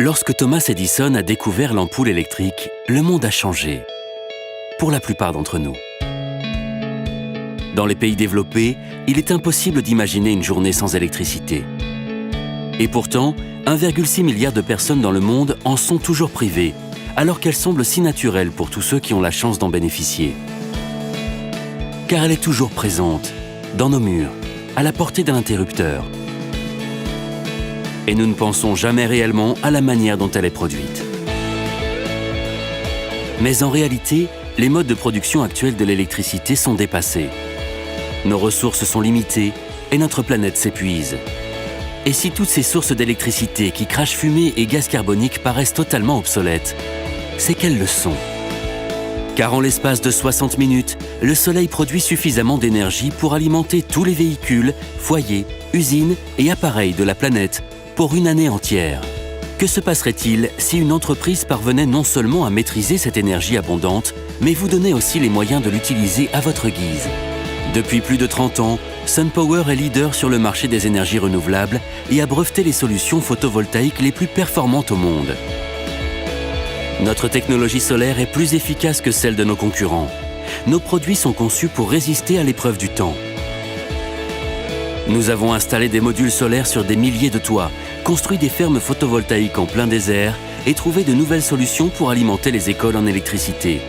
Lorsque Thomas Edison a découvert l'ampoule électrique, le monde a changé. Pour la plupart d'entre nous. Dans les pays développés, il est impossible d'imaginer une journée sans électricité. Et pourtant, 1,6 milliard de personnes dans le monde en sont toujours privées, alors qu'elle semble si naturelle pour tous ceux qui ont la chance d'en bénéficier. Car elle est toujours présente, dans nos murs, à la portée d'un interrupteur. Et nous ne pensons jamais réellement à la manière dont elle est produite. Mais en réalité, les modes de production actuels de l'électricité sont dépassés. Nos ressources sont limitées et notre planète s'épuise. Et si toutes ces sources d'électricité qui crachent fumée et gaz carbonique paraissent totalement obsolètes, c'est qu'elles le sont. Car en l'espace de 60 minutes, le Soleil produit suffisamment d'énergie pour alimenter tous les véhicules, foyers, usines et appareils de la planète pour une année entière. Que se passerait-il si une entreprise parvenait non seulement à maîtriser cette énergie abondante, mais vous donnait aussi les moyens de l'utiliser à votre guise? Depuis plus de 30 ans, SunPower est leader sur le marché des énergies renouvelables et a breveté les solutions photovoltaïques les plus performantes au monde. Notre technologie solaire est plus efficace que celle de nos concurrents. Nos produits sont conçus pour résister à l'épreuve du temps. Nous avons installé des modules solaires sur des milliers de toits, construit des fermes photovoltaïques en plein désert et trouvé de nouvelles solutions pour alimenter les écoles en électricité.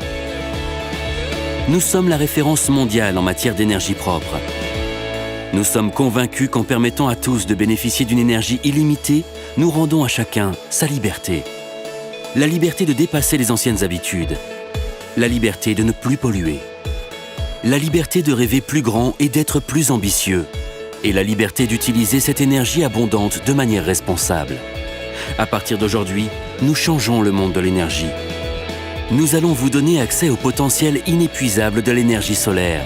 Nous sommes la référence mondiale en matière d'énergie propre. Nous sommes convaincus qu'en permettant à tous de bénéficier d'une énergie illimitée, nous rendons à chacun sa liberté. La liberté de dépasser les anciennes habitudes. La liberté de ne plus polluer. La liberté de rêver plus grand et d'être plus ambitieux. Et la liberté d'utiliser cette énergie abondante de manière responsable. À partir d'aujourd'hui, nous changeons le monde de l'énergie. Nous allons vous donner accès au potentiel inépuisable de l'énergie solaire,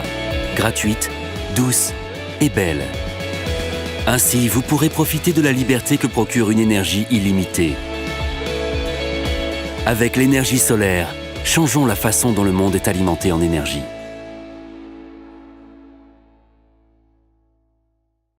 gratuite, douce et belle. Ainsi, vous pourrez profiter de la liberté que procure une énergie illimitée. Avec l'énergie solaire, changeons la façon dont le monde est alimenté en énergie.